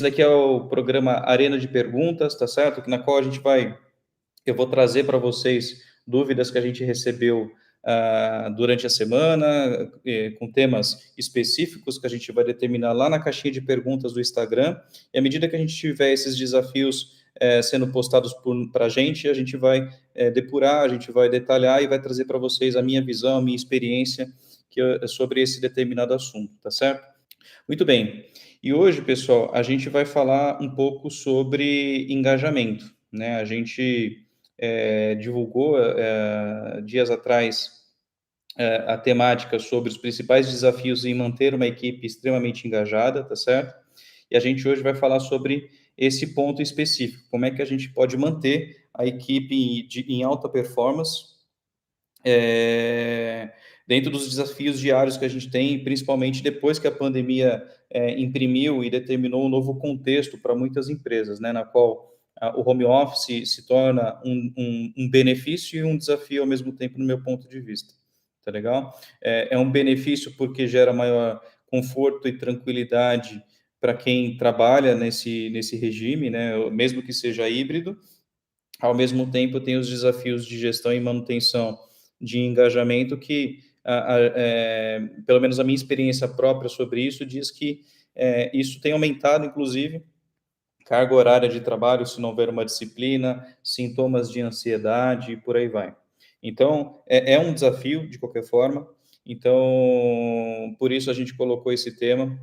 daqui é o programa Arena de Perguntas, tá certo? Na qual eu vou trazer para vocês dúvidas que a gente recebeu durante a semana, com temas específicos que a gente vai determinar lá na caixinha de perguntas do Instagram. E à medida que a gente tiver esses desafios sendo postados para a gente vai depurar, a gente vai detalhar e vai trazer para vocês a minha visão, a minha experiência sobre esse determinado assunto, tá certo? Muito bem. E hoje, pessoal, a gente vai falar um pouco sobre engajamento, né? A gente divulgou dias atrás a temática sobre os principais desafios em manter uma equipe extremamente engajada, tá certo? E a gente hoje vai falar sobre esse ponto específico, como é que a gente pode manter a equipe em alta performance dentro dos desafios diários que a gente tem, principalmente depois que a pandemia imprimiu e determinou um novo contexto para muitas empresas, né, na qual o home office se torna um benefício e um desafio ao mesmo tempo, no meu ponto de vista. Tá legal? É um benefício porque gera maior conforto e tranquilidade para quem trabalha nesse regime, né, mesmo que seja híbrido. Ao mesmo tempo, tem os desafios de gestão e manutenção de engajamento que, pelo menos a minha experiência própria sobre isso, diz que isso tem aumentado, inclusive, carga horária de trabalho, se não houver uma disciplina, sintomas de ansiedade e por aí vai. Então, é um desafio, de qualquer forma. Então, por isso a gente colocou esse tema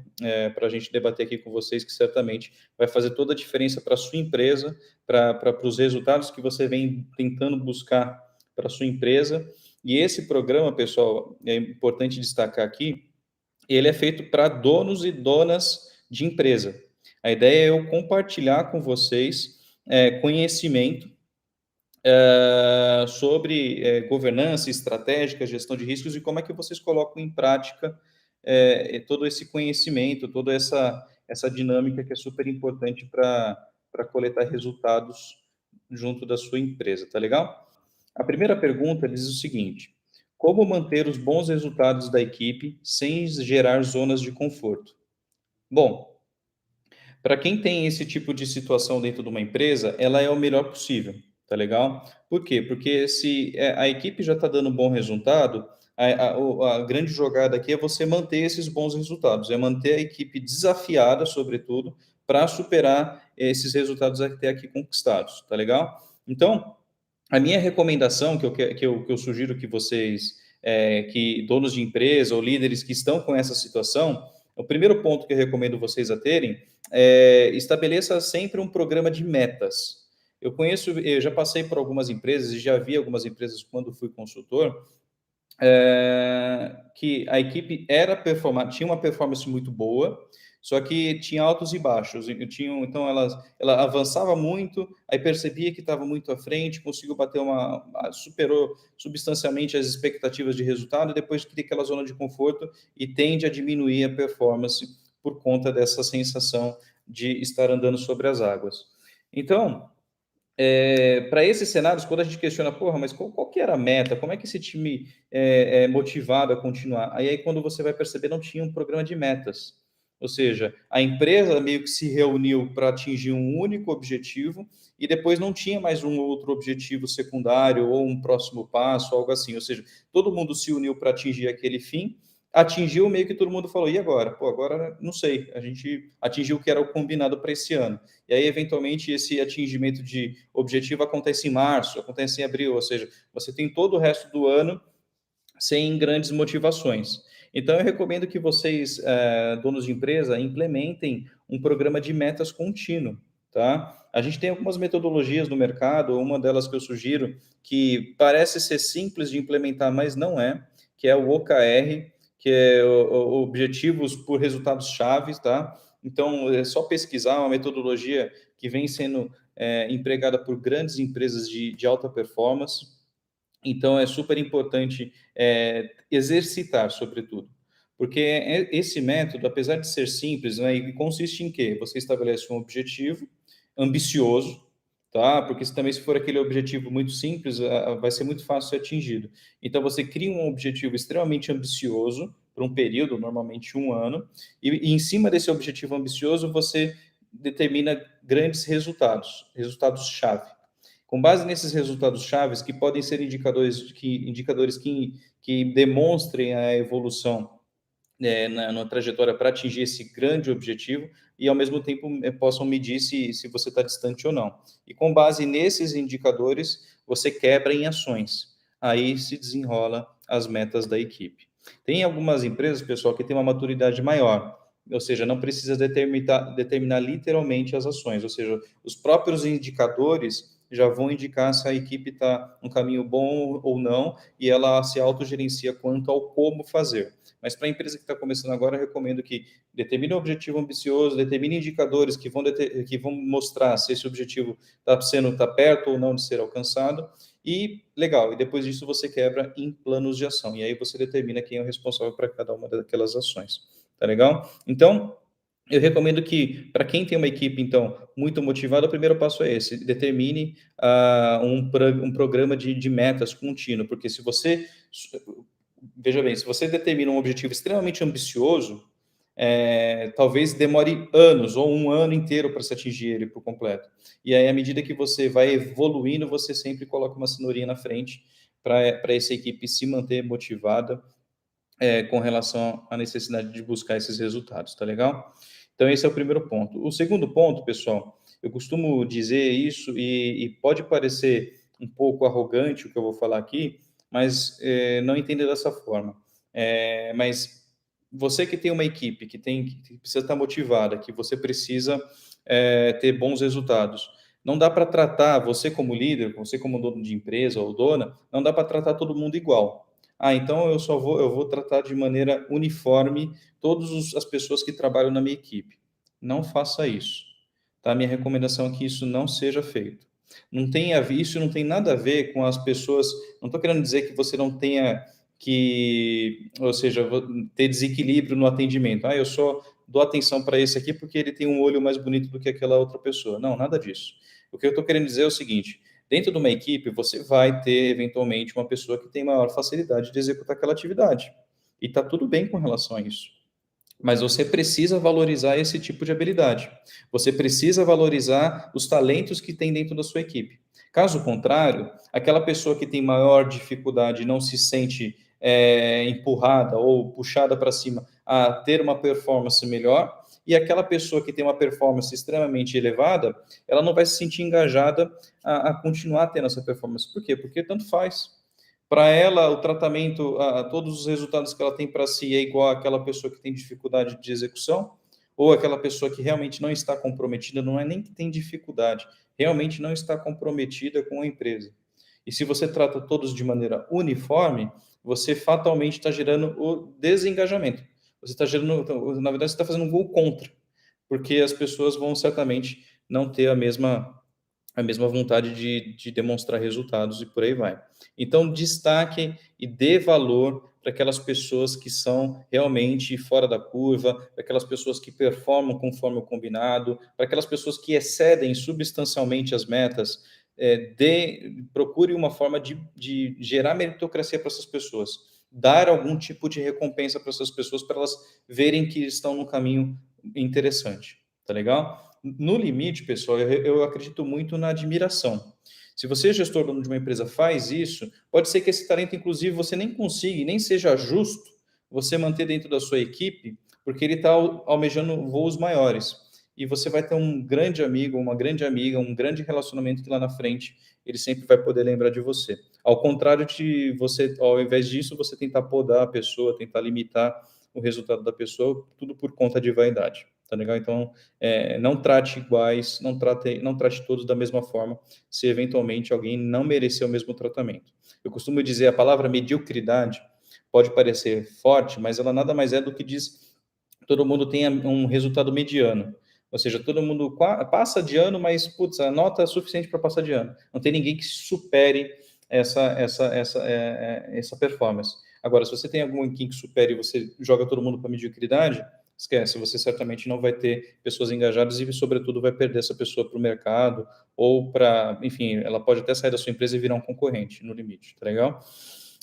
para a gente debater aqui com vocês, que certamente vai fazer toda a diferença para a sua empresa, para os resultados que você vem tentando buscar para a sua empresa. E esse programa, pessoal, é importante destacar aqui, ele é feito para donos e donas de empresa. A ideia é eu compartilhar com vocês conhecimento sobre governança estratégica, gestão de riscos e como é que vocês colocam em prática todo esse conhecimento, toda essa dinâmica que é super importante para coletar resultados junto da sua empresa, tá legal? A primeira pergunta diz o seguinte: como manter os bons resultados da equipe sem gerar zonas de conforto? Bom, para quem tem esse tipo de situação dentro de uma empresa, ela é o melhor possível, tá legal? Por quê? Porque se a equipe já está dando um bom resultado, a grande jogada aqui é você manter esses bons resultados, é manter a equipe desafiada, sobretudo, para superar esses resultados até aqui conquistados, tá legal? Então, a minha recomendação que eu sugiro que vocês, que donos de empresa ou líderes que estão com essa situação, o primeiro ponto que eu recomendo vocês a terem estabeleça sempre um programa de metas. Eu já passei por algumas empresas e já vi algumas empresas quando fui consultor, que a equipe tinha uma performance muito boa, só que tinha altos e baixos. Então, ela avançava muito, aí percebia que estava muito à frente, conseguiu superou substancialmente as expectativas de resultado, e depois cria aquela zona de conforto e tende a diminuir a performance por conta dessa sensação de estar andando sobre as águas. Então, para esses cenários, quando a gente questiona, porra, mas qual que era a meta? Como é que esse time é motivado a continuar? Aí, quando você vai perceber, não tinha um programa de metas. Ou seja, a empresa meio que se reuniu para atingir um único objetivo e depois não tinha mais um outro objetivo secundário ou um próximo passo, algo assim. Ou seja, todo mundo se uniu para atingir aquele fim, atingiu meio que todo mundo falou, e agora? Pô, agora não sei, a gente atingiu o que era o combinado para esse ano. E aí, eventualmente, esse atingimento de objetivo acontece em março, acontece em abril, ou seja, você tem todo o resto do ano sem grandes motivações. Então, eu recomendo que vocês, donos de empresa, implementem um programa de metas contínuo, tá? A gente tem algumas metodologias no mercado, uma delas que eu sugiro, que parece ser simples de implementar, mas não é, que é o OKR, que é Objetivos por Resultados Chaves, tá? Então, é só pesquisar uma metodologia que vem sendo empregada por grandes empresas de alta performance. Então, é super importante exercitar, sobretudo. Porque esse método, apesar de ser simples, né, e consiste em quê? Você estabelece um objetivo ambicioso, tá? Porque se for aquele objetivo muito simples, vai ser muito fácil ser atingido. Então, você cria um objetivo extremamente ambicioso, por um período, normalmente um ano, e em cima desse objetivo ambicioso, você determina grandes resultados, resultados-chave. Com base nesses resultados chaves, que podem ser indicadores que demonstrem a evolução na trajetória para atingir esse grande objetivo e, ao mesmo tempo, possam medir se você está distante ou não. E com base nesses indicadores, você quebra em ações. Aí se desenrola as metas da equipe. Tem algumas empresas, pessoal, que têm uma maturidade maior, ou seja, não precisa determinar literalmente as ações, ou seja, os próprios indicadores já vão indicar se a equipe está no caminho bom ou não, e ela se autogerencia quanto ao como fazer. Mas para a empresa que está começando agora, eu recomendo que determine um objetivo ambicioso, determine indicadores que vão mostrar se esse objetivo está perto ou não de ser alcançado, e legal, e depois disso você quebra em planos de ação, e aí você determina quem é o responsável para cada uma daquelas ações. Tá legal? Então, eu recomendo que, para quem tem uma equipe, então, muito motivada, o primeiro passo é esse: determine um programa de metas contínuo, porque se você, veja bem, se você determina um objetivo extremamente ambicioso, talvez demore anos ou um ano inteiro para se atingir ele por completo. E aí, à medida que você vai evoluindo, você sempre coloca uma cenourinha na frente para essa equipe se manter motivada com relação à necessidade de buscar esses resultados, tá legal? Então, esse é o primeiro ponto. O segundo ponto, pessoal, eu costumo dizer isso e pode parecer um pouco arrogante o que eu vou falar aqui, mas não entenda dessa forma. Mas você que tem uma equipe que precisa estar motivada, que você precisa ter bons resultados, não dá para tratar você como líder, você como dono de empresa ou dona, não dá para tratar todo mundo igual. Então eu vou tratar de maneira uniforme todas as pessoas que trabalham na minha equipe. Não faça isso, tá? Minha recomendação é que isso não seja feito. Não tem a ver, isso não tem nada a ver com as pessoas. Não estou querendo dizer que você não tenha ou seja, ter desequilíbrio no atendimento. Eu só dou atenção para esse aqui porque ele tem um olho mais bonito do que aquela outra pessoa. Não, nada disso. O que eu estou querendo dizer é o seguinte: dentro de uma equipe, você vai ter, eventualmente, uma pessoa que tem maior facilidade de executar aquela atividade. E está tudo bem com relação a isso. Mas você precisa valorizar esse tipo de habilidade. Você precisa valorizar os talentos que tem dentro da sua equipe. Caso contrário, aquela pessoa que tem maior dificuldade não se sente empurrada ou puxada para cima a ter uma performance melhor, e aquela pessoa que tem uma performance extremamente elevada, ela não vai se sentir engajada a continuar tendo essa performance. Por quê? Porque tanto faz. Para ela, o tratamento, todos os resultados que ela tem para si é igual àquela pessoa que tem dificuldade de execução, ou aquela pessoa que realmente não está comprometida, não é nem que tem dificuldade, realmente não está comprometida com a empresa. E se você trata todos de maneira uniforme, você fatalmente está gerando o desengajamento. Você está gerando, na verdade, você está fazendo um gol contra, porque as pessoas vão certamente não ter a mesma vontade de demonstrar resultados e por aí vai. Então, destaque e dê valor para aquelas pessoas que são realmente fora da curva, para aquelas pessoas que performam conforme o combinado, para aquelas pessoas que excedem substancialmente as metas. Procure uma forma de gerar meritocracia para essas pessoas, dar algum tipo de recompensa para essas pessoas, para elas verem que estão no caminho interessante, tá legal? No limite, pessoal, eu acredito muito na admiração. Se você, gestor dono de uma empresa, faz isso, pode ser que esse talento, inclusive, você nem consiga, e nem seja justo você manter dentro da sua equipe, porque ele está almejando voos maiores. E você vai ter um grande amigo, uma grande amiga, um grande relacionamento que lá na frente ele sempre vai poder lembrar de você. Ao contrário de você, ao invés disso, você tentar podar a pessoa, tentar limitar o resultado da pessoa, tudo por conta de vaidade. Tá legal? Então, não trate iguais, não trate todos da mesma forma, se eventualmente alguém não merecer o mesmo tratamento. Eu costumo dizer, a palavra mediocridade pode parecer forte, mas ela nada mais é do que diz que todo mundo tenha um resultado mediano. Ou seja, todo mundo passa de ano, mas, putz, a nota é suficiente para passar de ano. Não tem ninguém que supere essa performance. Agora, se você tem algum que supere e você joga todo mundo para mediocridade, esquece, você certamente não vai ter pessoas engajadas e, sobretudo, vai perder essa pessoa para o mercado ou para, enfim, ela pode até sair da sua empresa e virar um concorrente no limite, tá legal?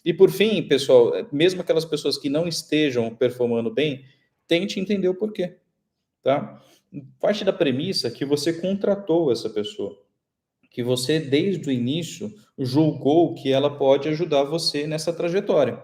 E por fim, pessoal, mesmo aquelas pessoas que não estejam performando bem, tente entender o porquê, tá? parte da premissa que você contratou essa pessoa, que você, desde o início, julgou que ela pode ajudar você nessa trajetória.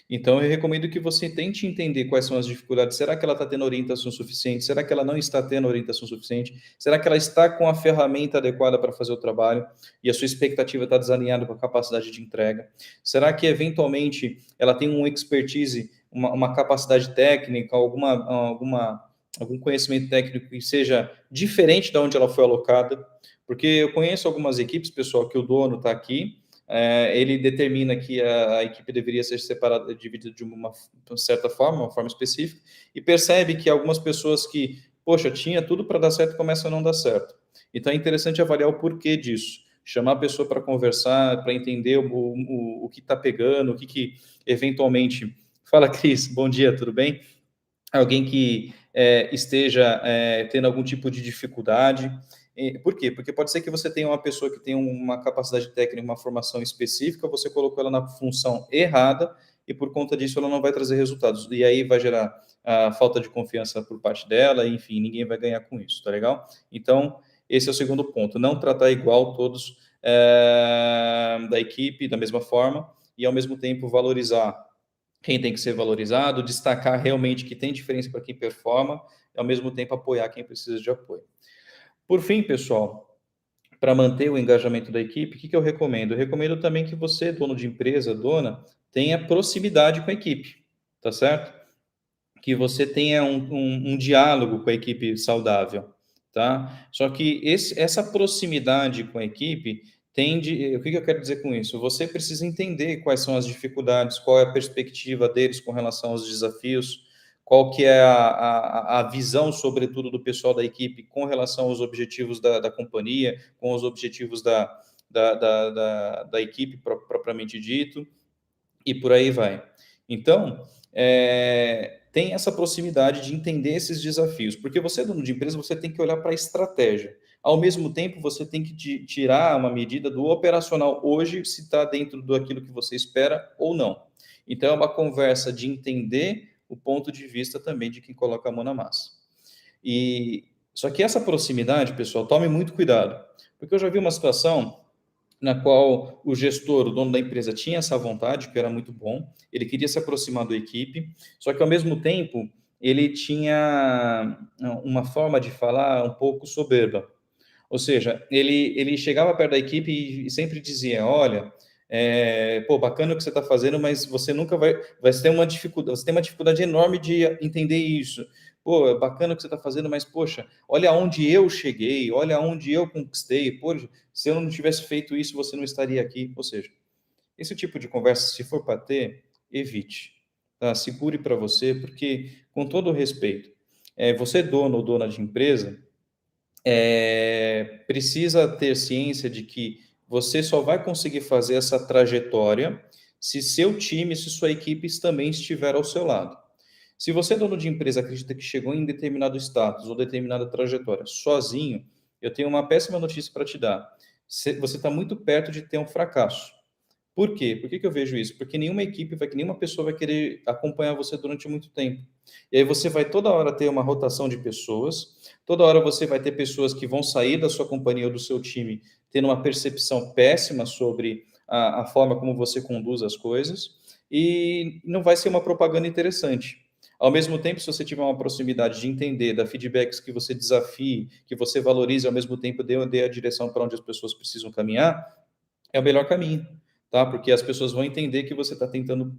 Então, eu recomendo que você tente entender quais são as dificuldades. Será que ela está tendo orientação suficiente? Será que ela não está tendo orientação suficiente? Será que ela está com a ferramenta adequada para fazer o trabalho e a sua expectativa está desalinhada com a capacidade de entrega? Será que, eventualmente, ela tem um expertise, uma capacidade técnica, algum conhecimento técnico que seja diferente de onde ela foi alocada? Porque eu conheço algumas equipes, pessoal, que o dono está aqui, ele determina que a equipe deveria ser separada, dividida de uma certa forma, uma forma específica, e percebe que algumas pessoas que, poxa, tinha tudo para dar certo, começam a não dar certo. Então, é interessante avaliar o porquê disso, chamar a pessoa para conversar, para entender o que está pegando, o que eventualmente... Fala, Cris, bom dia, tudo bem? Alguém que esteja tendo algum tipo de dificuldade. Por quê? Porque pode ser que você tenha uma pessoa que tem uma capacidade técnica, uma formação específica, você colocou ela na função errada e por conta disso ela não vai trazer resultados. E aí vai gerar a falta de confiança por parte dela, enfim, ninguém vai ganhar com isso, tá legal? Então, esse é o segundo ponto, não tratar igual todos da equipe da mesma forma e ao mesmo tempo valorizar quem tem que ser valorizado, destacar realmente que tem diferença para quem performa, e ao mesmo tempo apoiar quem precisa de apoio. Por fim, pessoal, para manter o engajamento da equipe, o que eu recomendo? Eu recomendo também que você, dono de empresa, dona, tenha proximidade com a equipe, tá certo? Que você tenha um diálogo com a equipe saudável, tá? Só que essa proximidade com a equipe tende... O que eu quero dizer com isso? Você precisa entender quais são as dificuldades, qual é a perspectiva deles com relação aos desafios, qual que é a visão, sobretudo, do pessoal da equipe com relação aos objetivos da companhia, com os objetivos da equipe propriamente dito, e por aí vai. Então, tem essa proximidade de entender esses desafios, porque você, dono de empresa, você tem que olhar para a estratégia. Ao mesmo tempo, você tem que tirar uma medida do operacional hoje, se está dentro daquilo que você espera ou não. Então, é uma conversa de entender o ponto de vista também de quem coloca a mão na massa. Só que essa proximidade, pessoal, tome muito cuidado, porque eu já vi uma situação na qual o gestor, o dono da empresa, tinha essa vontade, que era muito bom, ele queria se aproximar da equipe, só que, ao mesmo tempo, ele tinha uma forma de falar um pouco soberba. Ou seja, ele chegava perto da equipe e sempre dizia, olha, pô, bacana o que você está fazendo, mas você nunca vai ter uma dificuldade, você tem uma dificuldade enorme de entender isso. Pô, é bacana o que você está fazendo, mas, poxa, olha aonde eu cheguei, olha aonde eu conquistei, pô, se eu não tivesse feito isso, você não estaria aqui. Ou seja, esse tipo de conversa, se for para ter, evite. Tá? Segure para você, porque, com todo o respeito, você, dono ou dona de empresa, precisa ter ciência de que você só vai conseguir fazer essa trajetória se seu time, se sua equipe também estiver ao seu lado. Se você, dono de empresa, acredita que chegou em determinado status ou determinada trajetória sozinho, eu tenho uma péssima notícia para te dar. Você está muito perto de ter um fracasso. Por quê? Por que eu vejo isso? Porque nenhuma pessoa vai querer acompanhar você durante muito tempo. E aí você vai toda hora ter uma rotação de pessoas, toda hora você vai ter pessoas que vão sair da sua companhia ou do seu time tendo uma percepção péssima sobre a forma como você conduz as coisas, e não vai ser uma propaganda interessante. Ao mesmo tempo, se você tiver uma proximidade de entender, dar feedbacks que você desafie, que você valorize, ao mesmo tempo dê a direção para onde as pessoas precisam caminhar, é o melhor caminho, tá? Porque as pessoas vão entender que você está tentando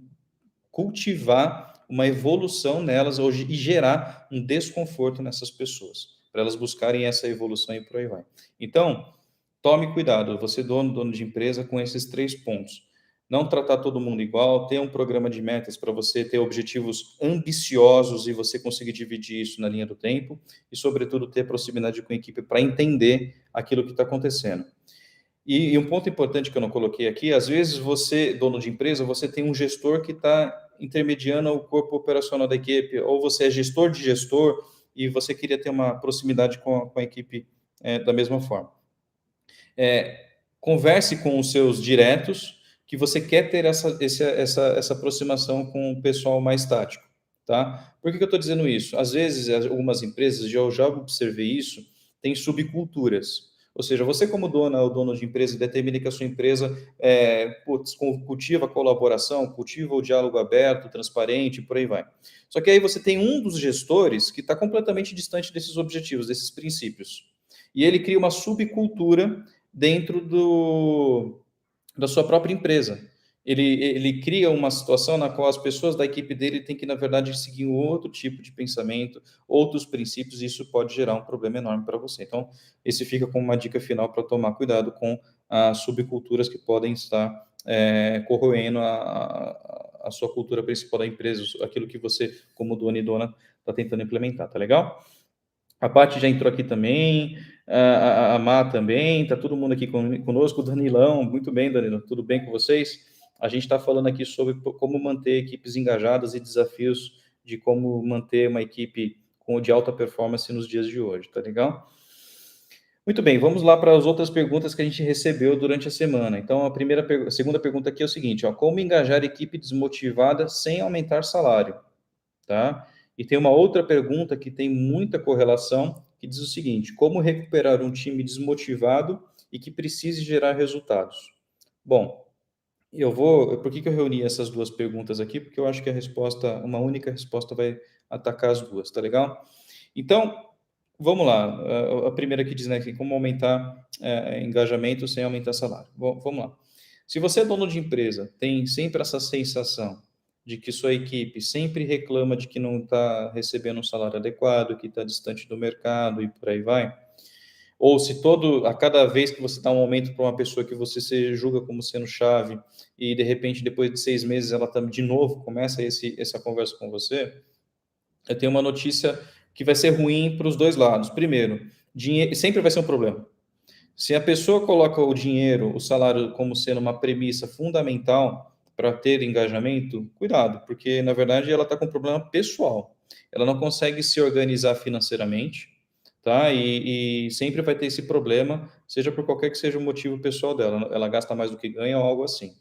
cultivar uma evolução nelas hoje e gerar um desconforto nessas pessoas, para elas buscarem essa evolução e por aí vai. Então, tome cuidado, você dono de empresa, com esses 3 pontos. Não tratar todo mundo igual, ter um programa de metas para você ter objetivos ambiciosos e você conseguir dividir isso na linha do tempo e, sobretudo, ter proximidade com a equipe para entender aquilo que está acontecendo. E um ponto importante que eu não coloquei aqui, às vezes você, dono de empresa, você tem um gestor que está intermediando o corpo operacional da equipe, ou você é gestor de gestor e você queria ter uma proximidade com a equipe da mesma forma. Converse com os seus diretos, que você quer ter essa aproximação com o pessoal mais tático, tá? Por que eu estou dizendo isso? Às vezes, algumas empresas, eu já observei isso, tem subculturas. Ou seja, você como dona ou dono de empresa, determina que a sua empresa cultiva a colaboração, cultiva o diálogo aberto, transparente, por aí vai. Só que aí você tem um dos gestores que está completamente distante desses objetivos, desses princípios. E ele cria uma subcultura dentro da sua própria empresa. Ele cria uma situação na qual as pessoas da equipe dele têm que, na verdade, seguir um outro tipo de pensamento, outros princípios, e isso pode gerar um problema enorme para você. Então, esse fica como uma dica final para tomar cuidado com as subculturas que podem estar corroendo a sua cultura principal da empresa, aquilo que você, como dono e dona, está tentando implementar, tá legal? A Paty já entrou aqui também, a Má também, está todo mundo aqui conosco, o Danilão, muito bem, Danilo, tudo bem com vocês? A gente está falando aqui sobre como manter equipes engajadas e desafios de como manter uma equipe de alta performance nos dias de hoje, tá legal? Muito bem, vamos lá para as outras perguntas que a gente recebeu durante a semana. Então, a segunda pergunta aqui é o seguinte, ó, como engajar equipe desmotivada sem aumentar salário? Tá? E tem uma outra pergunta que tem muita correlação, que diz o seguinte: como recuperar um time desmotivado e que precise gerar resultados? Bom, por que eu reuni essas duas perguntas aqui? Porque eu acho que uma única resposta vai atacar as duas, tá legal? Então, vamos lá. A primeira que diz, né, que como aumentar engajamento sem aumentar salário. Bom, vamos lá. Se você é dono de empresa, tem sempre essa sensação de que sua equipe sempre reclama de que não está recebendo um salário adequado, que está distante do mercado e por aí vai, ou se a cada vez que você dá um aumento para uma pessoa que você se julga como sendo chave e de repente depois de 6 meses ela de novo começa essa conversa com você, eu tenho uma notícia que vai ser ruim para os dois lados. Primeiro, dinheiro sempre vai ser um problema. Se a pessoa coloca o dinheiro, o salário, como sendo uma premissa fundamental para ter engajamento, cuidado, porque na verdade ela está com um problema pessoal. Ela não consegue se organizar financeiramente, tá? E sempre vai ter esse problema, seja por qualquer que seja o motivo pessoal dela. Ela gasta mais do que ganha ou algo assim.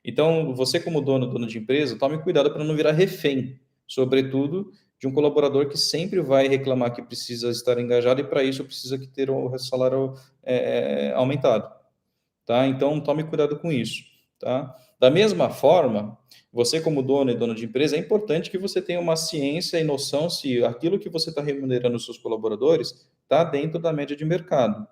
Então, você como dono de empresa, tome cuidado para não virar refém, sobretudo de um colaborador que sempre vai reclamar que precisa estar engajado e para isso precisa que ter o salário aumentado, tá? Então, tome cuidado com isso, tá? Da mesma forma, você como dono e dona de empresa, é importante que você tenha uma ciência e noção se aquilo que você está remunerando os seus colaboradores está dentro da média de mercado,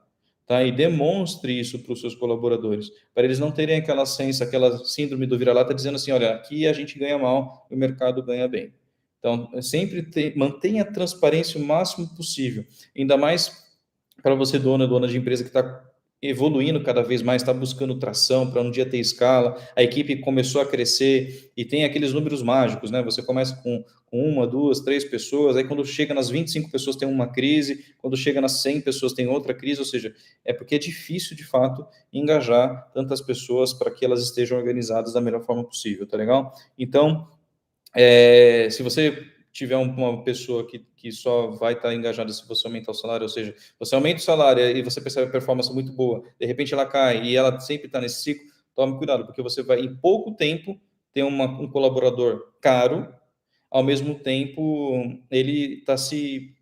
tá? E demonstre isso para os seus colaboradores, para eles não terem aquela síndrome do vira-lata dizendo assim, olha, aqui a gente ganha mal e o mercado ganha bem. Então, mantenha a transparência o máximo possível, ainda mais para você, dona de empresa que está evoluindo cada vez mais, está buscando tração para um dia ter escala, a equipe começou a crescer e tem aqueles números mágicos, né? Você começa com uma, duas, três pessoas, aí quando chega nas 25 pessoas tem uma crise, quando chega nas 100 pessoas tem outra crise, ou seja, é porque é difícil, de fato, engajar tantas pessoas para que elas estejam organizadas da melhor forma possível, tá legal? Então, se você tiver uma pessoa que só vai estar engajada se você aumentar o salário, ou seja, você aumenta o salário e você percebe a performance muito boa, de repente ela cai e ela sempre está nesse ciclo, tome cuidado, porque você vai, em pouco tempo, ter um colaborador caro, ao mesmo tempo, ele está se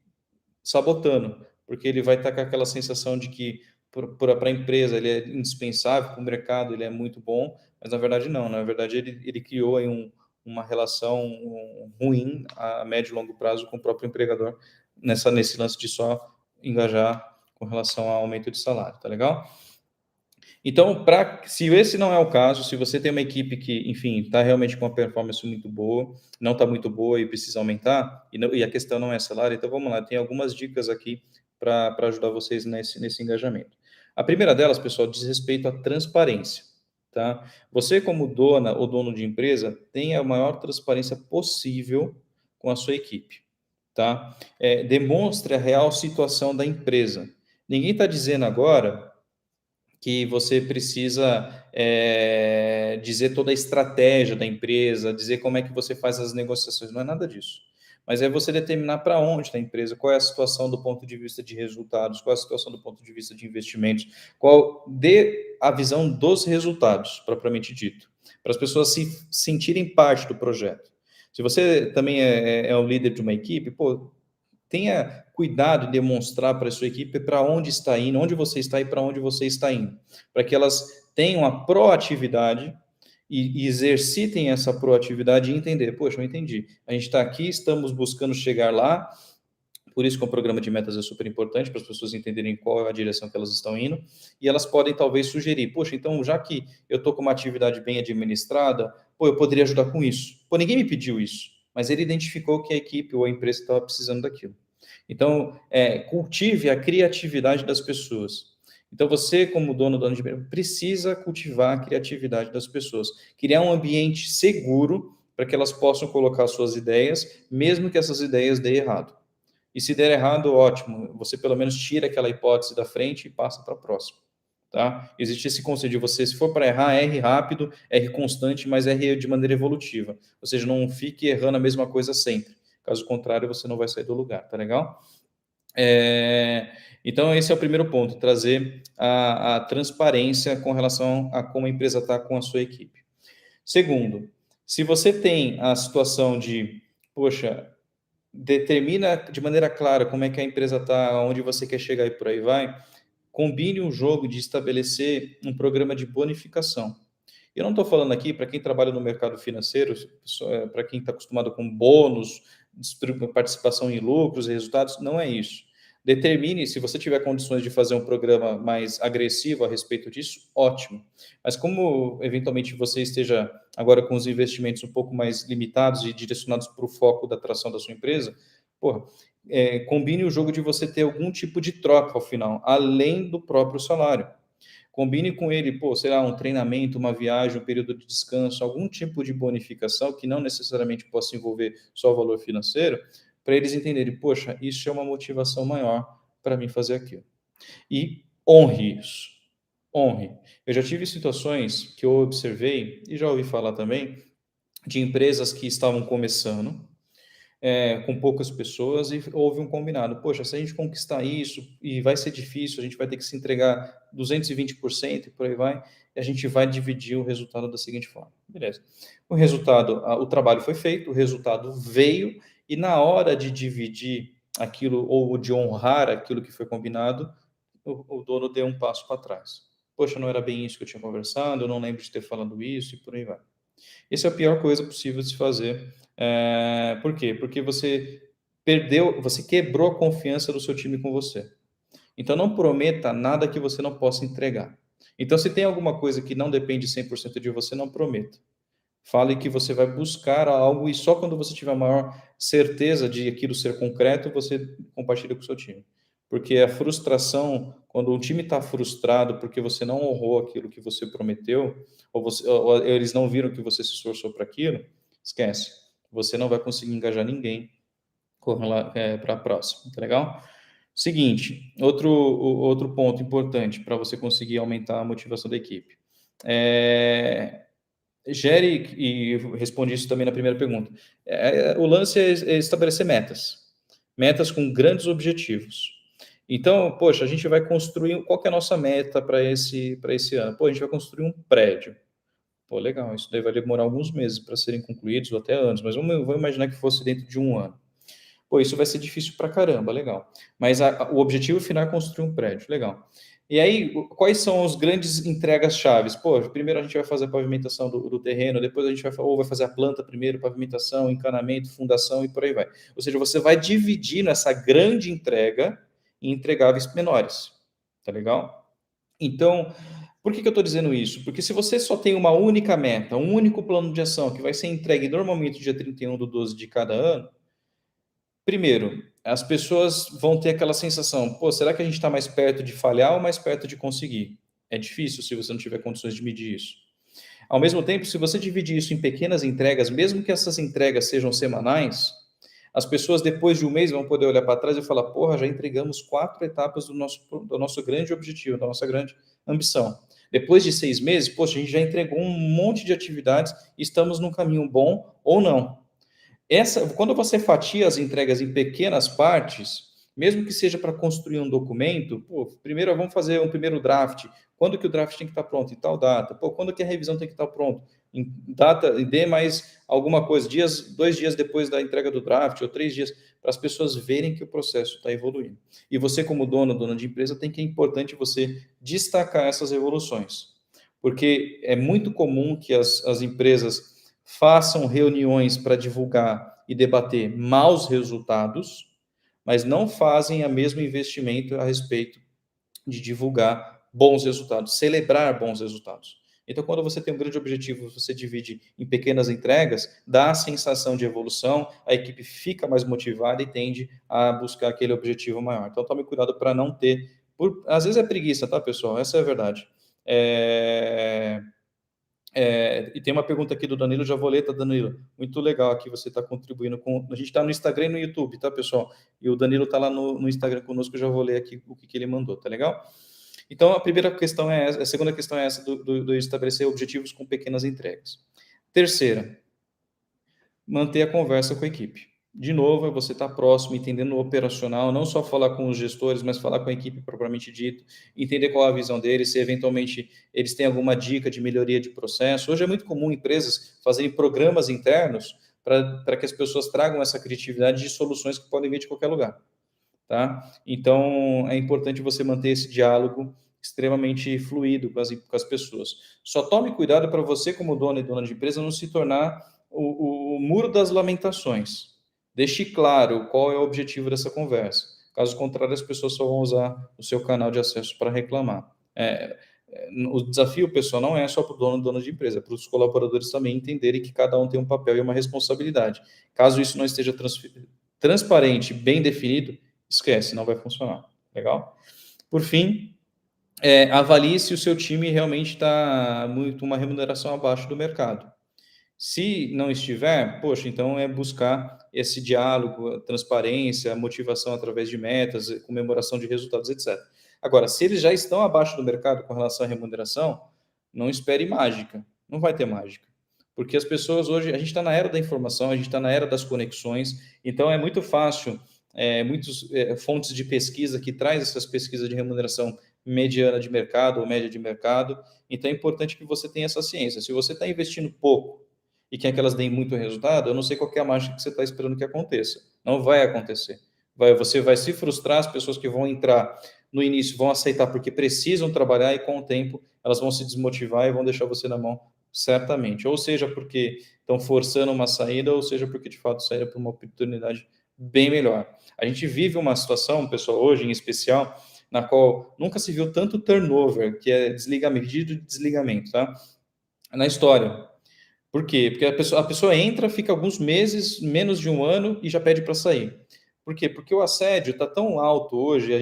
sabotando, porque ele vai estar com aquela sensação de que para a empresa ele é indispensável, para o mercado ele é muito bom, mas na verdade não, na verdade ele criou aí uma relação ruim a médio e longo prazo com o próprio empregador nesse lance de só engajar com relação ao aumento de salário, tá legal? Então, se esse não é o caso, se você tem uma equipe que, enfim, está realmente com uma performance muito boa, não está muito boa e precisa aumentar, e a questão não é salário, então vamos lá, tem algumas dicas aqui para ajudar vocês nesse engajamento. A primeira delas, pessoal, diz respeito à transparência, tá? Você, como dona ou dono de empresa, tenha a maior transparência possível com a sua equipe, tá? Demonstre a real situação da empresa. Ninguém está dizendo agora que você precisa dizer toda a estratégia da empresa, dizer como é que você faz as negociações, não é nada disso. Mas é você determinar para onde está a empresa, qual é a situação do ponto de vista de resultados, qual é a situação do ponto de vista de investimentos, dê a visão dos resultados, propriamente dito, para as pessoas se sentirem parte do projeto. Se você também é o líder de uma equipe, pô, tenha cuidado de demonstrar para a sua equipe para onde está indo, onde você está e para onde você está indo, para que elas tenham a proatividade e exercitem essa proatividade e entender, poxa, eu entendi, a gente está aqui, estamos buscando chegar lá, por isso que o programa de metas é super importante, para as pessoas entenderem qual é a direção que elas estão indo, e elas podem talvez sugerir, poxa, então já que eu estou com uma atividade bem administrada, pô, eu poderia ajudar com isso. Pô, ninguém me pediu isso, mas ele identificou que a equipe ou a empresa estava precisando daquilo. Então, cultive a criatividade das pessoas. Então, você, como dono de empresa, precisa cultivar a criatividade das pessoas, criar um ambiente seguro para que elas possam colocar suas ideias, mesmo que essas ideias deem errado. E se der errado, ótimo, você pelo menos tira aquela hipótese da frente e passa para a próxima. Tá? Existe esse conceito de você, se for para errar, erre rápido, erre constante, mas erre de maneira evolutiva. Ou seja, não fique errando a mesma coisa sempre. Caso contrário, você não vai sair do lugar, tá legal? Então, esse é o primeiro ponto, trazer a transparência com relação a como a empresa está com a sua equipe. Segundo, se você tem a situação de, poxa, determina de maneira clara como é que a empresa está, onde você quer chegar e por aí vai, combine um jogo de estabelecer um programa de bonificação. Eu não estou falando aqui para quem trabalha no mercado financeiro, para quem está acostumado com bônus, participação em lucros, resultados, não é isso. Determine, se você tiver condições de fazer um programa mais agressivo a respeito disso, ótimo. Mas como eventualmente você esteja agora com os investimentos um pouco mais limitados e direcionados para o foco da atração da sua empresa, porra, combine o jogo de você ter algum tipo de troca ao final, além do próprio salário. Combine com ele, pô, sei lá, um treinamento, uma viagem, um período de descanso, algum tipo de bonificação que não necessariamente possa envolver só o valor financeiro, para eles entenderem, poxa, isso é uma motivação maior para mim fazer aquilo. E honre isso. Honre. Eu já tive situações que eu observei, e já ouvi falar também, de empresas que estavam começando, com poucas pessoas e houve um combinado. Poxa, se a gente conquistar isso, e vai ser difícil, a gente vai ter que se entregar 220% e por aí vai, e a gente vai dividir o resultado da seguinte forma. Beleza. O resultado, o trabalho foi feito, o resultado veio, e na hora de dividir aquilo, ou de honrar aquilo que foi combinado, o dono deu um passo para trás. Poxa, não era bem isso que eu tinha conversado, eu não lembro de ter falado isso, e por aí vai. Essa é a pior coisa possível de se fazer. Por quê? Porque você perdeu, você quebrou a confiança do seu time com você. Então, não prometa nada que você não possa entregar. Então, se tem alguma coisa que não depende 100% de você, não prometa. Fale que você vai buscar algo e só quando você tiver a maior certeza de aquilo ser concreto, você compartilha com o seu time. Porque a frustração, quando um time está frustrado porque você não honrou aquilo que você prometeu, ou eles não viram que você se esforçou para aquilo, esquece. Você não vai conseguir engajar ninguém para a próxima, tá legal? Seguinte, outro ponto importante para você conseguir aumentar a motivação da equipe. Gere, e respondi isso também na primeira pergunta, o lance é estabelecer metas com grandes objetivos. Então, poxa, a gente vai construir, qual que é a nossa meta para esse ano? Pô, a gente vai construir um prédio. Pô, legal, isso daí vai demorar alguns meses para serem concluídos, ou até anos, mas vamos imaginar que fosse dentro de um ano. Pô, isso vai ser difícil para caramba, legal. Mas o objetivo final é construir um prédio, legal. E aí, quais são as grandes entregas chaves? Pô, primeiro a gente vai fazer a pavimentação do terreno, depois a gente vai fazer a planta primeiro, pavimentação, encanamento, fundação e por aí vai. Ou seja, você vai dividir nessa grande entrega em entregáveis menores, tá legal? Então, por que eu estou dizendo isso? Porque se você só tem uma única meta, um único plano de ação que vai ser entregue normalmente dia 31/12 de cada ano, primeiro, as pessoas vão ter aquela sensação, pô, será que a gente está mais perto de falhar ou mais perto de conseguir? É difícil se você não tiver condições de medir isso. Ao mesmo tempo, se você dividir isso em pequenas entregas, mesmo que essas entregas sejam semanais, as pessoas depois de um mês vão poder olhar para trás e falar, porra, já entregamos 4 etapas do nosso grande objetivo, da nossa grande ambição. Depois de 6 meses, poxa, a gente já entregou um monte de atividades e estamos num caminho bom ou não. Quando você fatia as entregas em pequenas partes, mesmo que seja para construir um documento, pô, primeiro vamos fazer um primeiro draft. Quando que o draft tem que estar pronto? Em tal data. Pô, quando que a revisão tem que estar pronto? em data, e dê mais alguma coisa, 2 dias depois da entrega do draft, ou 3 dias, para as pessoas verem que o processo está evoluindo. E você, como dona de empresa, tem que é importante você destacar essas evoluções, porque é muito comum que as empresas façam reuniões para divulgar e debater maus resultados, mas não fazem o mesmo investimento a respeito de divulgar bons resultados, celebrar bons resultados. Então, quando você tem um grande objetivo, você divide em pequenas entregas, dá a sensação de evolução, a equipe fica mais motivada e tende a buscar aquele objetivo maior. Então, tome cuidado para não ter. Às vezes é preguiça, tá, pessoal? Essa é a verdade. E tem uma pergunta aqui do Danilo Javoleta. Danilo, muito legal aqui você está contribuindo com. A gente está no Instagram e no YouTube, tá, pessoal? E o Danilo está lá no Instagram conosco, eu já vou ler aqui o que ele mandou, tá legal? Então, a primeira questão é essa, a segunda questão é essa do estabelecer objetivos com pequenas entregas. Terceira, manter a conversa com a equipe. De novo, é você estar próximo, entendendo o operacional, não só falar com os gestores, mas falar com a equipe propriamente dito, entender qual é a visão deles, se eventualmente eles têm alguma dica de melhoria de processo. Hoje é muito comum empresas fazerem programas internos para que as pessoas tragam essa criatividade de soluções que podem vir de qualquer lugar. Tá? Então, é importante você manter esse diálogo extremamente fluido com as pessoas. Só tome cuidado para você, como dono e dona de empresa, não se tornar o muro das lamentações. Deixe claro qual é o objetivo dessa conversa. Caso contrário, as pessoas só vão usar o seu canal de acesso para reclamar. O desafio, pessoal, não é só para o dono e dona de empresa, é para os colaboradores também entenderem que cada um tem um papel e uma responsabilidade. Caso isso não esteja transparente, bem definido, esquece, não vai funcionar. Legal? Por fim, avalie se o seu time realmente está muito uma remuneração abaixo do mercado. Se não estiver, poxa, então é buscar esse diálogo, transparência, motivação através de metas, comemoração de resultados, etc. Agora, se eles já estão abaixo do mercado com relação à remuneração, não espere mágica, não vai ter mágica. Porque as pessoas hoje, a gente está na era da informação, a gente está na era das conexões, então é muito fácil, muitas fontes de pesquisa que traz essas pesquisas de remuneração mediana de mercado ou média de mercado, então é importante que você tenha essa ciência. Se você está investindo pouco e quer que elas deem muito resultado, eu não sei qual é a mágica que você está esperando que aconteça. Não vai acontecer. Você vai se frustrar, as pessoas que vão entrar no início vão aceitar porque precisam trabalhar e com o tempo elas vão se desmotivar e vão deixar você na mão certamente. Ou seja, porque estão forçando uma saída, ou seja, porque de fato saíram para uma oportunidade bem melhor. A gente vive uma situação, pessoal, hoje em especial, na qual nunca se viu tanto turnover, que é desligamento, pedido de desligamento, tá? Na história. Por quê? Porque a pessoa entra, fica alguns meses, menos de um ano e já pede para sair. Por quê? Porque o assédio está tão alto hoje,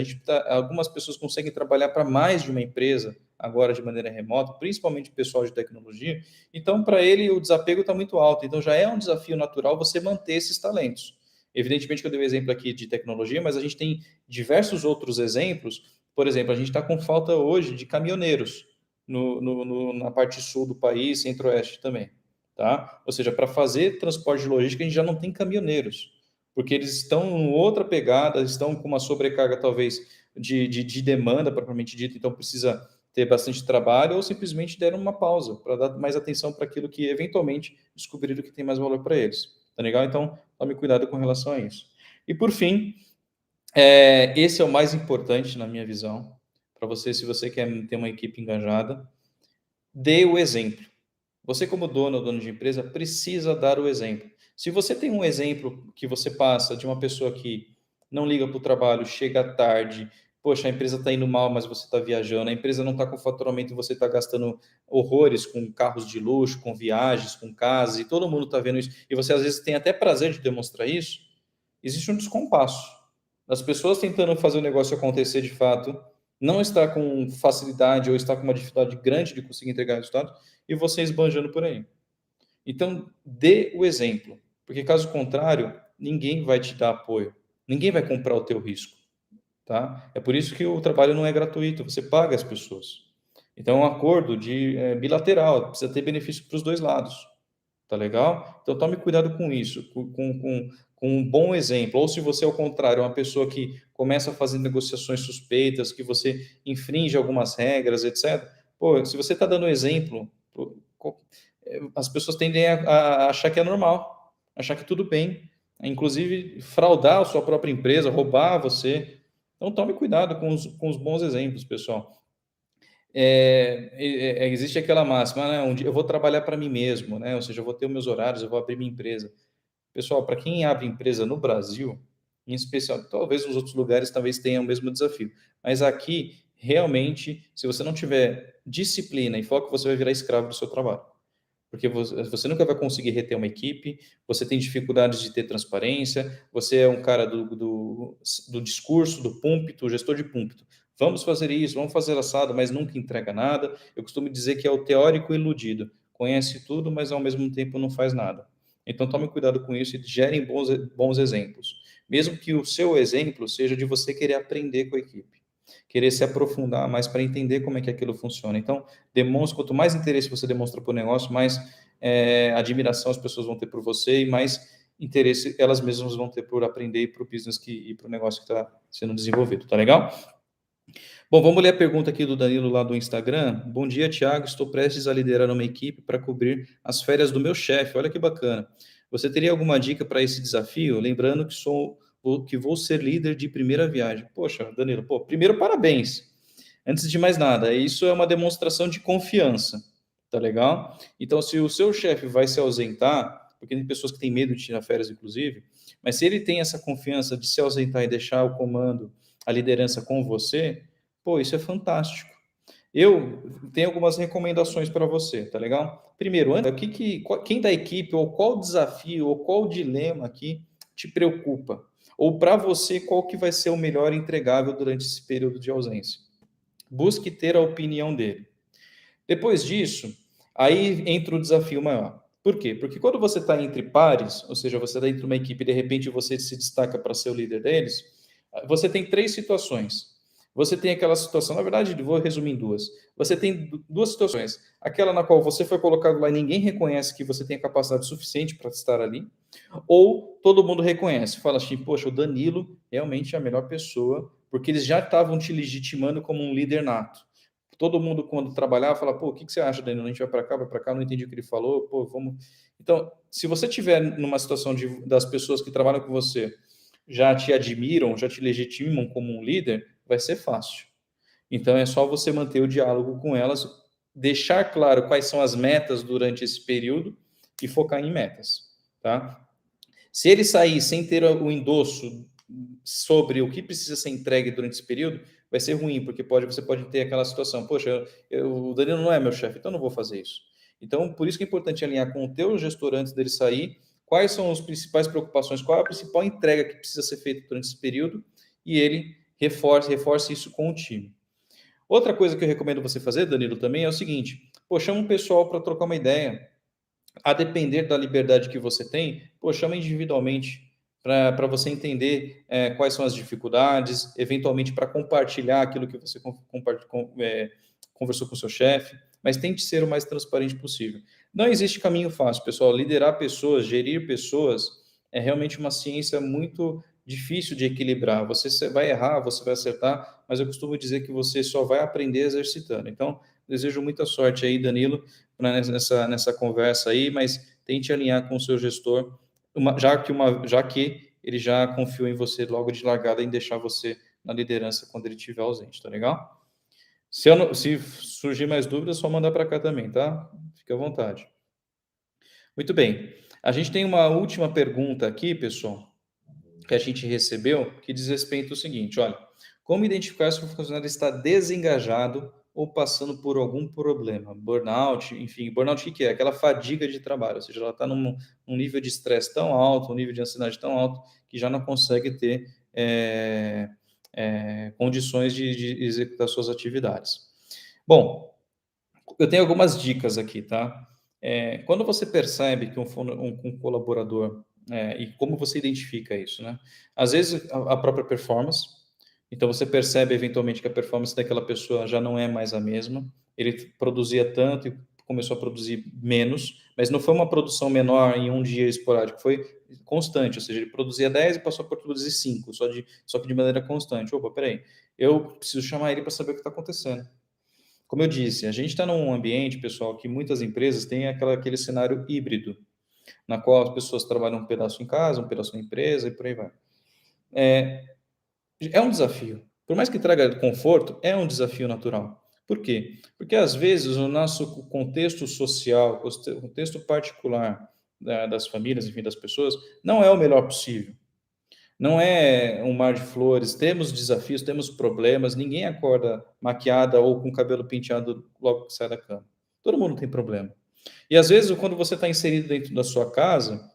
algumas pessoas conseguem trabalhar para mais de uma empresa agora de maneira remota, principalmente o pessoal de tecnologia. Então, para ele, o desapego está muito alto. Então, já é um desafio natural você manter esses talentos. Evidentemente que eu dei um exemplo aqui de tecnologia, mas a gente tem diversos outros exemplos. Por exemplo, a gente está com falta hoje de caminhoneiros na parte sul do país, centro-oeste também. Tá? Ou seja, para fazer transporte de logística, a gente já não tem caminhoneiros, porque eles estão em outra pegada, estão com uma sobrecarga, talvez, de demanda, propriamente dito, então precisa ter bastante trabalho, ou simplesmente deram uma pausa, para dar mais atenção para aquilo que, eventualmente, descobriram que tem mais valor para eles. Tá legal? Então, tome cuidado com relação a isso. E, por fim, esse é o mais importante, na minha visão, para você, se você quer ter uma equipe engajada, dê o exemplo. Você, como dono ou dono de empresa, precisa dar o exemplo. Se você tem um exemplo que você passa de uma pessoa que não liga para o trabalho, chega tarde, poxa, a empresa está indo mal, mas você está viajando, a empresa não está com faturamento e você está gastando horrores com carros de luxo, com viagens, com casas, e todo mundo está vendo isso, e você às vezes tem até prazer de demonstrar isso, existe um descompasso. As pessoas tentando fazer o negócio acontecer de fato, não está com facilidade ou está com uma dificuldade grande de conseguir entregar resultado, e você esbanjando por aí. Então, dê o exemplo, porque caso contrário, ninguém vai te dar apoio, ninguém vai comprar o teu risco, tá? É por isso que o trabalho não é gratuito, você paga as pessoas. Então, é um acordo bilateral, precisa ter benefício para os dois lados, tá legal? Então, tome cuidado com isso, com um bom exemplo. Ou se você, ao contrário, é uma pessoa que começa a fazer negociações suspeitas, que você infringe algumas regras, etc. Pô, se você está dando exemplo, as pessoas tendem a achar que é normal, achar que tudo bem, inclusive fraudar a sua própria empresa, roubar você. Então tome cuidado com os bons exemplos, pessoal. Existe aquela máxima, né? Um dia eu vou trabalhar para mim mesmo, né? Ou seja, eu vou ter os meus horários, eu vou abrir minha empresa. Pessoal, para quem abre empresa no Brasil, em especial, talvez nos outros lugares talvez tenha o mesmo desafio, mas aqui, realmente, se você não tiver disciplina e foco, você vai virar escravo do seu trabalho. Porque você nunca vai conseguir reter uma equipe, você tem dificuldades de ter transparência, você é um cara do discurso, do púlpito, gestor de púlpito. Vamos fazer isso, vamos fazer assado, mas nunca entrega nada. Eu costumo dizer que é o teórico iludido. Conhece tudo, mas ao mesmo tempo não faz nada. Então tome cuidado com isso e gerem bons exemplos. Mesmo que o seu exemplo seja de você querer aprender com a equipe, querer se aprofundar mais para entender como é que aquilo funciona. Então, demonstre, quanto mais interesse você demonstra para o negócio, mais admiração as pessoas vão ter por você e mais interesse elas mesmas vão ter por aprender e para o business e para o negócio que está sendo desenvolvido. Tá legal? Bom, vamos ler a pergunta aqui do Danilo lá do Instagram. Bom dia, Thiago. Estou prestes a liderar uma equipe para cobrir as férias do meu chefe. Olha que bacana. Você teria alguma dica para esse desafio? Lembrando que vou ser líder de primeira viagem. Poxa, Danilo, primeiro parabéns. Antes de mais nada, isso é uma demonstração de confiança, tá legal? Então, se o seu chefe vai se ausentar, porque tem pessoas que têm medo de tirar férias, inclusive, mas se ele tem essa confiança de se ausentar e deixar o comando, a liderança com você, isso é fantástico. Eu tenho algumas recomendações para você, tá legal? Primeiro, quem da equipe, ou qual desafio, ou qual dilema aqui te preocupa? Ou para você, qual que vai ser o melhor entregável durante esse período de ausência? Busque ter a opinião dele. Depois disso, aí entra o desafio maior. Por quê? Porque quando você está entre pares, ou seja, você está entre uma equipe e de repente você se destaca para ser o líder deles, você tem três situações. Você tem aquela situação, na verdade, vou resumir em duas. Você tem duas situações. Aquela na qual você foi colocado lá e ninguém reconhece que você tem a capacidade suficiente para estar ali, ou todo mundo reconhece, fala assim, poxa, o Danilo realmente é a melhor pessoa, porque eles já estavam te legitimando como um líder nato. Todo mundo, quando trabalhar, fala, o que você acha, Danilo? A gente vai para cá, não entendi o que ele falou, vamos... Então, se você tiver numa situação das pessoas que trabalham com você já te admiram, já te legitimam como um líder, vai ser fácil. Então, é só você manter o diálogo com elas, deixar claro quais são as metas durante esse período e focar em metas, tá? Se ele sair sem ter o endosso sobre o que precisa ser entregue durante esse período, vai ser ruim, porque você pode ter aquela situação, poxa, o Danilo não é meu chefe, então não vou fazer isso. Então, por isso que é importante alinhar com o teu gestor antes dele sair, quais são as principais preocupações, qual é a principal entrega que precisa ser feita durante esse período, e ele reforce isso com o time. Outra coisa que eu recomendo você fazer, Danilo, também é o seguinte, chama um pessoal para trocar uma ideia, a depender da liberdade que você tem, chama individualmente para você entender quais são as dificuldades, eventualmente para compartilhar aquilo que você conversou com o seu chefe, mas tente ser o mais transparente possível. Não existe caminho fácil, pessoal. Liderar pessoas, gerir pessoas, é realmente uma ciência muito difícil de equilibrar. Você vai errar, você vai acertar, mas eu costumo dizer que você só vai aprender exercitando. Então, desejo muita sorte aí, Danilo, nessa conversa aí, mas tente alinhar com o seu gestor, já que ele já confiou em você logo de largada em deixar você na liderança quando ele estiver ausente, tá legal? Se surgir mais dúvidas, é só mandar para cá também, tá? Fique à vontade. Muito bem. A gente tem uma última pergunta aqui, pessoal, que a gente recebeu, que diz respeito ao seguinte, olha, como identificar se o funcionário está desengajado ou passando por algum problema? Burnout, enfim, burnout o que é? Aquela fadiga de trabalho, ou seja, ela está num nível de estresse tão alto, um nível de ansiedade tão alto, que já não consegue ter condições de executar suas atividades. Bom, eu tenho algumas dicas aqui, tá? Quando você percebe que um colaborador, e como você identifica isso, né? Às vezes, a própria performance, então você percebe eventualmente que a performance daquela pessoa já não é mais a mesma, ele produzia tanto e começou a produzir menos, mas não foi uma produção menor em um dia esporádico, foi constante, ou seja, ele produzia 10 e passou a produzir 5, só que de maneira constante. Opa, peraí, eu preciso chamar ele para saber o que está acontecendo. Como eu disse, a gente está num ambiente, pessoal, que muitas empresas têm aquele cenário híbrido, na qual as pessoas trabalham um pedaço em casa, um pedaço na empresa e por aí vai. É um desafio. Por mais que traga conforto, é um desafio natural. Por quê? Porque às vezes o nosso contexto social, o contexto particular das famílias, enfim, das pessoas, não é o melhor possível. Não é um mar de flores, temos desafios, temos problemas, ninguém acorda maquiada ou com o cabelo penteado logo que sai da cama. Todo mundo tem problema. E às vezes, quando você está inserido dentro da sua casa,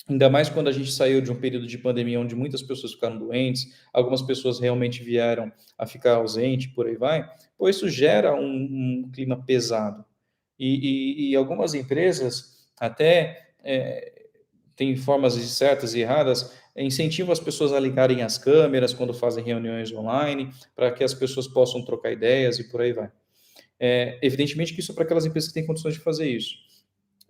ainda mais quando a gente saiu de um período de pandemia onde muitas pessoas ficaram doentes, algumas pessoas realmente vieram a ficar ausentes, por aí vai, pois isso gera um clima pesado. E algumas empresas até têm formas certas e erradas, incentivam as pessoas a ligarem as câmeras quando fazem reuniões online, para que as pessoas possam trocar ideias e por aí vai. Evidentemente que isso é para aquelas empresas que têm condições de fazer isso.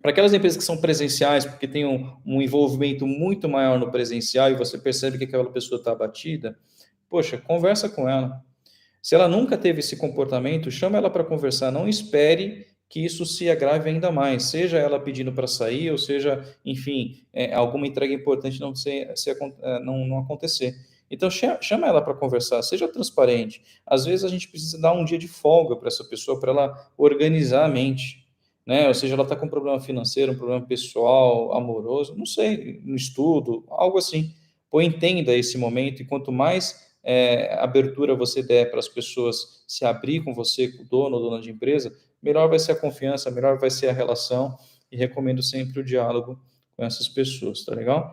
Para aquelas empresas que são presenciais, porque tem um envolvimento muito maior no presencial e você percebe que aquela pessoa está abatida, poxa, conversa com ela. Se ela nunca teve esse comportamento, chama ela para conversar. Não espere que isso se agrave ainda mais, seja ela pedindo para sair, ou seja, enfim, alguma entrega importante não acontecer. Então, chama ela para conversar, seja transparente. Às vezes, a gente precisa dar um dia de folga para essa pessoa, para ela organizar a mente. Né? Ou seja, ela está com um problema financeiro, um problema pessoal, amoroso, não sei, no estudo, algo assim. Pô, entenda esse momento, e quanto mais abertura você der para as pessoas se abrir com você, com o dono ou dona de empresa, melhor vai ser a confiança, melhor vai ser a relação, e recomendo sempre o diálogo com essas pessoas, tá legal?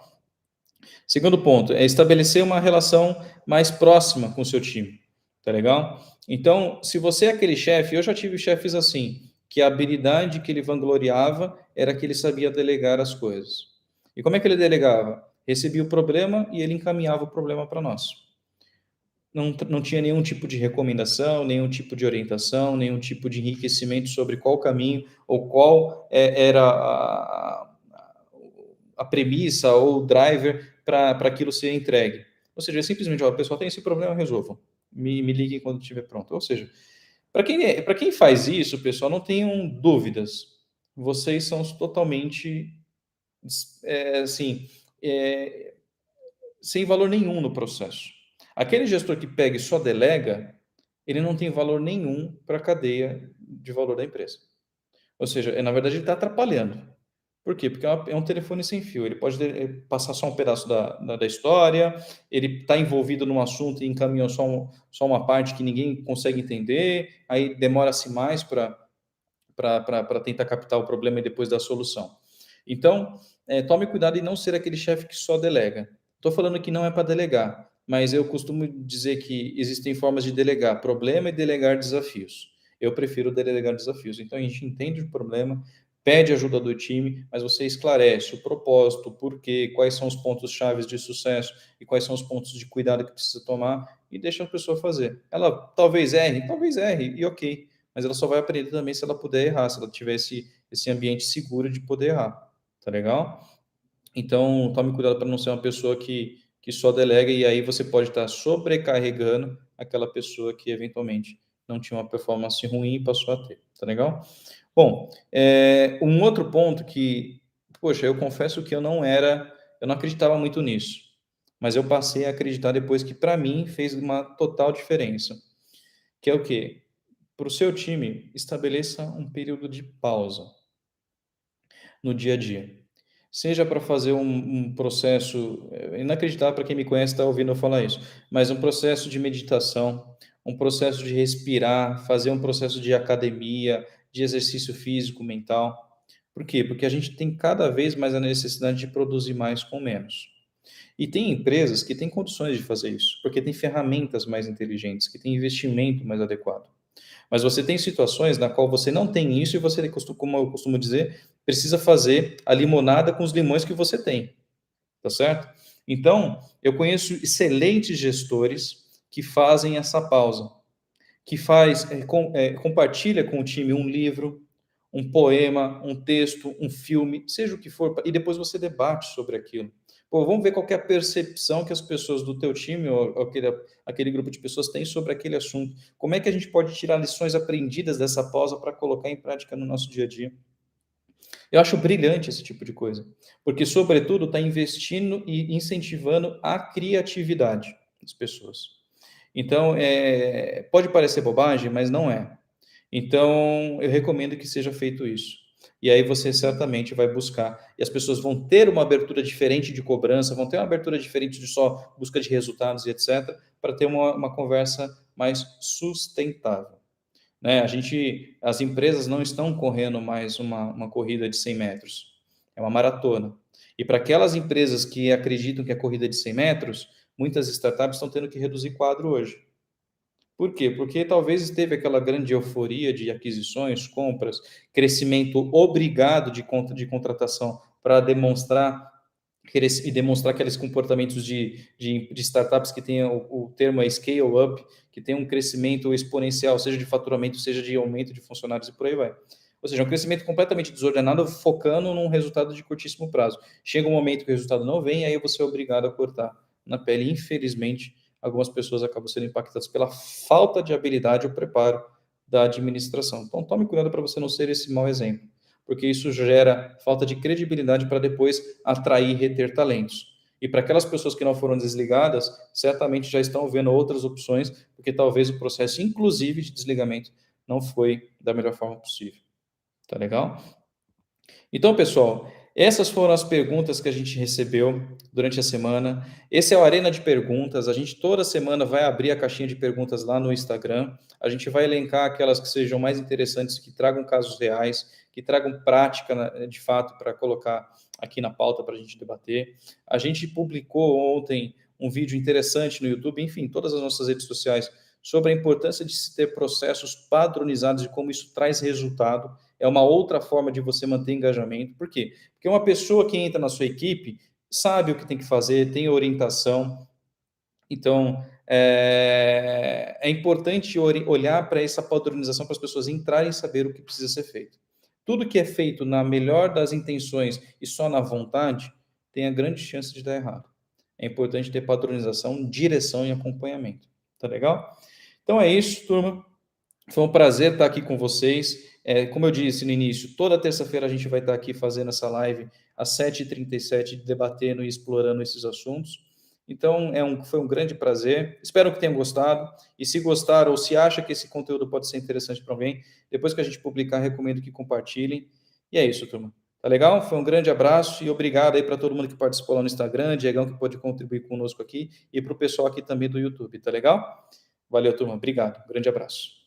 Segundo ponto, é estabelecer uma relação mais próxima com o seu time, tá legal? Então, se você é aquele chefe, eu já tive chefes assim, que a habilidade que ele vangloriava era que ele sabia delegar as coisas. E como é que ele delegava? Recebia o problema e ele encaminhava o problema para nós. Não tinha nenhum tipo de recomendação, nenhum tipo de orientação, nenhum tipo de enriquecimento sobre qual caminho ou qual era a premissa ou o driver para aquilo ser entregue. Ou seja, é simplesmente, ó, pessoal, tem esse problema, resolvam. Me liguem quando estiver pronto. Ou seja, para quem faz isso, pessoal, não tenham dúvidas. Vocês são totalmente, assim, é, sem valor nenhum no processo. Aquele gestor que pega e só delega, ele não tem valor nenhum para a cadeia de valor da empresa. Ou seja, na verdade, ele está atrapalhando. Por quê? Porque é um telefone sem fio. Ele pode passar só um pedaço da história, ele está envolvido num assunto e encaminhou só uma parte que ninguém consegue entender, aí demora-se mais para tentar captar o problema e depois dar a solução. Então, tome cuidado em não ser aquele chefe que só delega. Estou falando que não é para delegar, mas eu costumo dizer que existem formas de delegar problema e delegar desafios. Eu prefiro delegar desafios. Então, a gente entende o problema, pede ajuda do time, mas você esclarece o propósito, o porquê, quais são os pontos chaves de sucesso e quais são os pontos de cuidado que precisa tomar e deixa a pessoa fazer. Ela talvez erre, e ok, mas ela só vai aprender também se ela puder errar, se ela tiver esse ambiente seguro de poder errar, tá legal? Então, tome cuidado para não ser uma pessoa que só delega e aí você pode estar sobrecarregando aquela pessoa que eventualmente não tinha uma performance ruim e passou a ter, tá legal? Bom, um outro ponto que, poxa, eu confesso que eu não acreditava muito nisso, mas eu passei a acreditar depois que, para mim, fez uma total diferença, que é o quê? Para o seu time, estabeleça um período de pausa no dia a dia. Seja para fazer um processo, inacreditável para quem me conhece está ouvindo eu falar isso, mas um processo de meditação, um processo de respirar, fazer um processo de academia, de exercício físico, mental. Por quê? Porque a gente tem cada vez mais a necessidade de produzir mais com menos. E tem empresas que têm condições de fazer isso, porque tem ferramentas mais inteligentes, que têm investimento mais adequado. Mas você tem situações na qual você não tem isso e você, como eu costumo dizer, precisa fazer a limonada com os limões que você tem, tá certo? Então, eu conheço excelentes gestores que fazem essa pausa, que compartilha com o time um livro, um poema, um texto, um filme, seja o que for, e depois você debate sobre aquilo. Pô, vamos ver qual que é a percepção que as pessoas do teu time ou aquele grupo de pessoas têm sobre aquele assunto. Como é que a gente pode tirar lições aprendidas dessa pausa para colocar em prática no nosso dia a dia? Eu acho brilhante esse tipo de coisa, porque, sobretudo, está investindo e incentivando a criatividade das pessoas. Então, pode parecer bobagem, mas não é. Então, eu recomendo que seja feito isso. E aí você certamente vai buscar, e as pessoas vão ter uma abertura diferente de cobrança, vão ter uma abertura diferente de só busca de resultados e etc., para ter uma conversa mais sustentável. Né? As empresas não estão correndo mais uma corrida de 100 metros, é uma maratona. E para aquelas empresas que acreditam que é corrida de 100 metros, muitas startups estão tendo que reduzir quadro hoje. Por quê? Porque talvez teve aquela grande euforia de aquisições, compras, crescimento obrigado de contratação para demonstrar aqueles comportamentos de startups que tem o termo é scale up, que tem um crescimento exponencial, seja de faturamento, seja de aumento de funcionários e por aí vai. Ou seja, um crescimento completamente desordenado, focando num resultado de curtíssimo prazo. Chega um momento que o resultado não vem, aí você é obrigado a cortar na pele. Infelizmente, algumas pessoas acabam sendo impactadas pela falta de habilidade ou preparo da administração. Então, tome cuidado para você não ser esse mau exemplo, porque isso gera falta de credibilidade para depois atrair e reter talentos. E para aquelas pessoas que não foram desligadas, certamente já estão vendo outras opções, porque talvez o processo, inclusive, de desligamento não foi da melhor forma possível. Tá legal? Então, pessoal, essas foram as perguntas que a gente recebeu durante a semana. Esse é o Arena de Perguntas. A gente toda semana vai abrir a caixinha de perguntas lá no Instagram. A gente vai elencar aquelas que sejam mais interessantes, que tragam casos reais, que tragam prática, de fato, para colocar aqui na pauta para a gente debater. A gente publicou ontem um vídeo interessante no YouTube, enfim, todas as nossas redes sociais, sobre a importância de se ter processos padronizados e como isso traz resultado. É uma outra forma de você manter engajamento. Por quê? Porque uma pessoa que entra na sua equipe sabe o que tem que fazer, tem orientação. Então, é importante olhar para essa padronização para as pessoas entrarem e saber o que precisa ser feito. Tudo que é feito na melhor das intenções e só na vontade tem a grande chance de dar errado. É importante ter padronização, direção e acompanhamento. Tá legal? Então é isso, turma. Foi um prazer estar aqui com vocês. Como eu disse no início, toda terça-feira a gente vai estar aqui fazendo essa live às 7h37, debatendo e explorando esses assuntos. Então, foi um grande prazer. Espero que tenham gostado. E se gostaram ou se acha que esse conteúdo pode ser interessante para alguém, depois que a gente publicar, recomendo que compartilhem. E é isso, turma. Tá legal? Foi um grande abraço e obrigado aí para todo mundo que participou lá no Instagram, Diegão que pode contribuir conosco aqui e para o pessoal aqui também do YouTube. Tá legal? Valeu, turma. Obrigado. Um grande abraço.